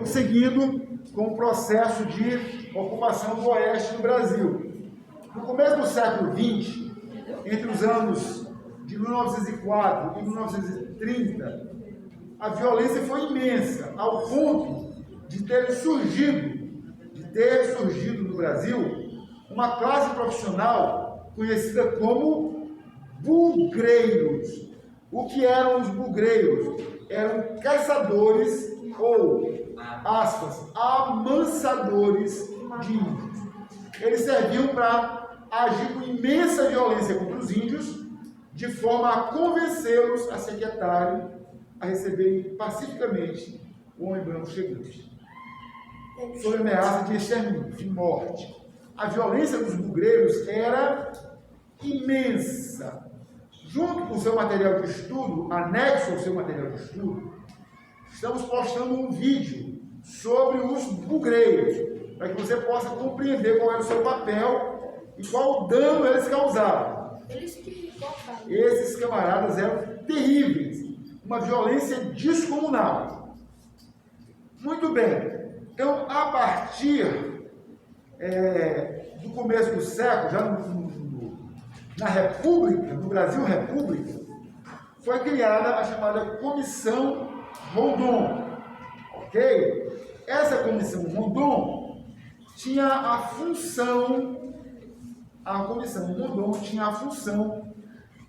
seguindo com o processo de ocupação do Oeste no Brasil. No começo do século XX, entre os anos de 1904 e 1930, a violência foi imensa, ao ponto de ter surgido no Brasil uma classe profissional conhecida como bugreiros. O que eram os bugreiros? Eram caçadores ou, aspas, amansadores de índios. Eles serviam para agir com imensa violência contra os índios, de forma a convencê-los a se aquietarem, a receberem pacificamente o homem branco chegante, sob ameaça de extermínio, de morte. A violência dos bugreiros era imensa. Junto com o seu material de estudo, anexo ao seu material de estudo, estamos postando um vídeo sobre os bugreiros, para que você possa compreender qual era o seu papel e qual o dano eles causavam. Esses camaradas eram terríveis, uma violência descomunal. Muito bem, então, a partir do começo do século, já na República, no Brasil República, foi criada a chamada Comissão Rondon, ok? Essa Comissão Rondon tinha a função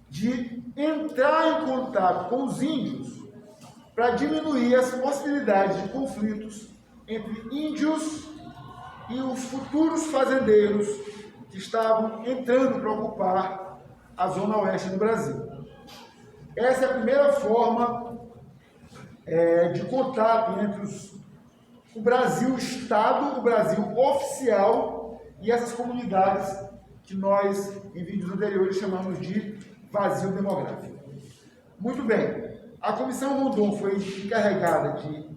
de entrar em contato com os índios para diminuir as possibilidades de conflitos entre índios e os futuros fazendeiros que estavam entrando para ocupar a zona oeste do Brasil. Essa é a primeira forma de contato entre o Brasil Estado, o Brasil oficial e essas comunidades que nós, em vídeos anteriores, chamamos de vazio demográfico. Muito bem, a Comissão Rondon foi encarregada de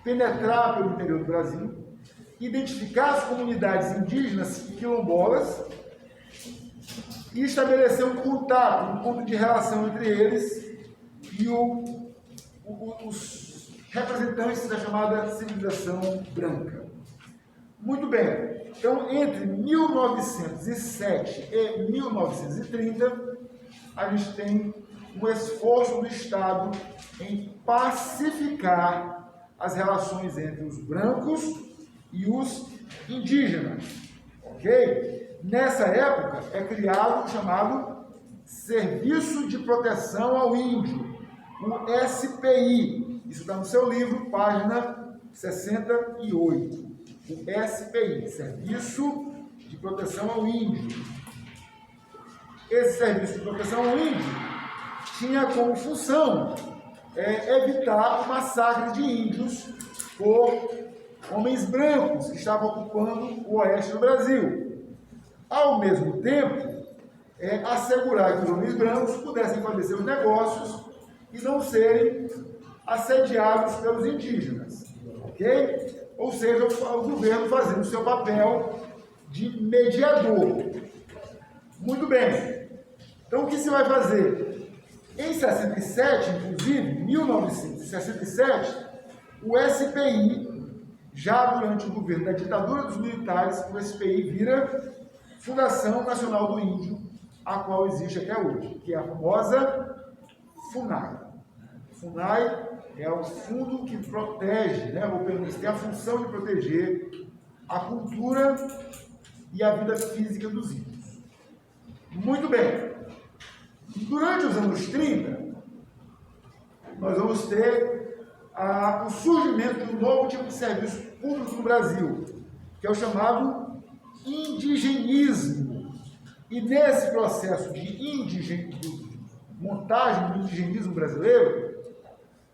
penetrar pelo interior do Brasil, identificar as comunidades indígenas e quilombolas e estabelecer um contato, um ponto de relação entre eles e os representantes da chamada civilização branca. Muito bem, então entre 1907 e 1930, a gente tem um esforço do Estado em pacificar as relações entre os brancos e os indígenas, ok? Nessa época é criado o chamado Serviço de Proteção ao Índio, o SPI. Isso está no seu livro, página 68. O SPI, Serviço de Proteção ao Índio. Esse Serviço de Proteção ao Índio tinha como função evitar o massacre de índios por homens brancos que estavam ocupando o oeste do Brasil. Ao mesmo tempo, assegurar que os homens brancos pudessem fazer seus negócios e não serem assediados pelos indígenas, ok? Ou seja, o governo fazendo o seu papel de mediador. Muito bem. Então, o que se vai fazer? Em 67, inclusive, 1967, o SPI, já durante o governo da ditadura dos militares, o SPI vira Fundação Nacional do Índio, a qual existe até hoje, que é a famosa FUNAI. FUNAI é o fundo que protege, ou pelo menos tem a função de proteger a cultura e a vida física dos índios. Muito bem. Durante os anos 30, nós vamos ter o surgimento de um novo tipo de serviço público no Brasil, que é o chamado indigenismo. E nesse processo de montagem do indigenismo brasileiro,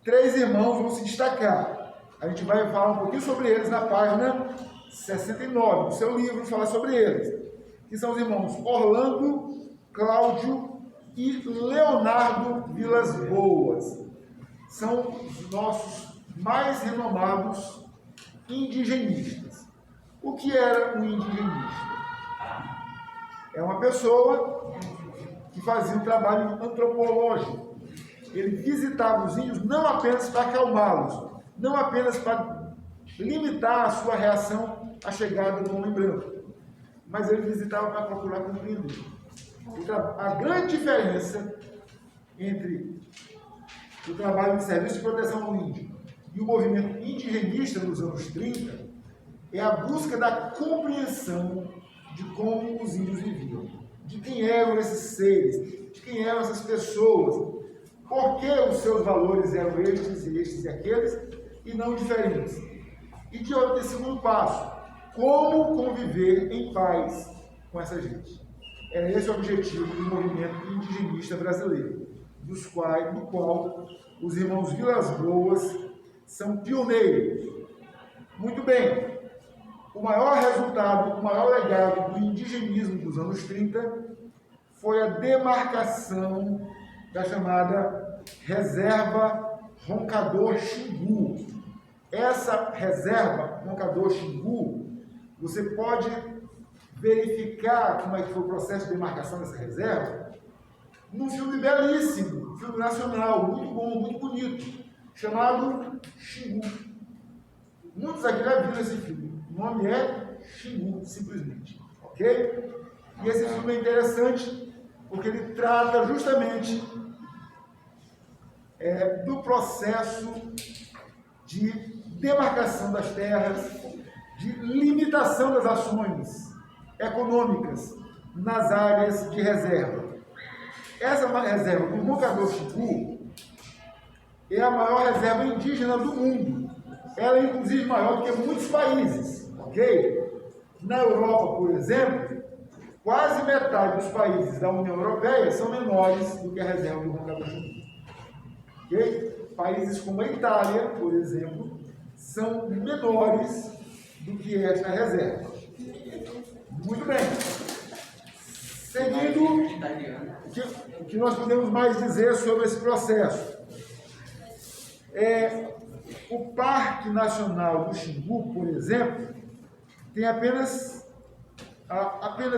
3 irmãos vão se destacar. A gente vai falar um pouquinho sobre eles na página 69 do seu livro, falar sobre eles, que são os irmãos Orlando, Cláudio e Leonardo Vilas Boas. São os nossos mais renomados indigenistas. O que era um indigenista? É uma pessoa que fazia um trabalho antropológico. Ele visitava os índios não apenas para acalmá-los, não apenas para limitar a sua reação à chegada do homem branco. Mas ele visitava para procurar compreender. Então, a grande diferença entre o trabalho de serviço de proteção ao índio e o movimento indigenista nos anos 30 é a busca da compreensão de como os índios viviam, de quem eram esses seres, de quem eram essas pessoas, por que os seus valores eram estes e aqueles, e não diferentes. E de outro, segundo passo, como conviver em paz com essa gente. Era esse o objetivo do movimento indigenista brasileiro, do qual os irmãos Vilas Boas são pioneiros. Muito bem, o maior resultado, o maior legado do indigenismo dos anos 30 foi a demarcação da chamada Reserva Roncador Xingu. Essa reserva Roncador Xingu, você pode verificar como é que foi o processo de demarcação dessa reserva num filme belíssimo, filme nacional, muito bom, muito bonito, chamado Xingu. Muitos aqui já viram esse filme. O nome é Xingu, simplesmente. Ok? E esse filme é interessante porque ele trata justamente do processo de demarcação das terras, de limitação das ações econômicas nas áreas de reserva. Essa reserva do Roncador Xingu é a maior reserva indígena do mundo. Ela é, inclusive, maior do que muitos países, ok? Na Europa, por exemplo, quase metade dos países da União Europeia são menores do que a reserva do Roncador Xingu. Ok? Países como a Itália, por exemplo, são menores do que esta reserva. Muito bem. Seguindo, o que nós podemos mais dizer sobre esse processo? O Parque Nacional do Xingu, por exemplo, tem apenas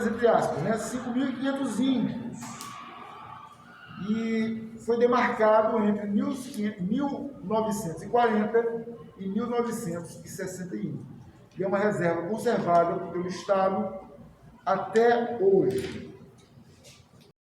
entre aspas, 5.500 índios. E foi demarcado entre 1940 e 1961. E é uma reserva conservada pelo Estado até hoje.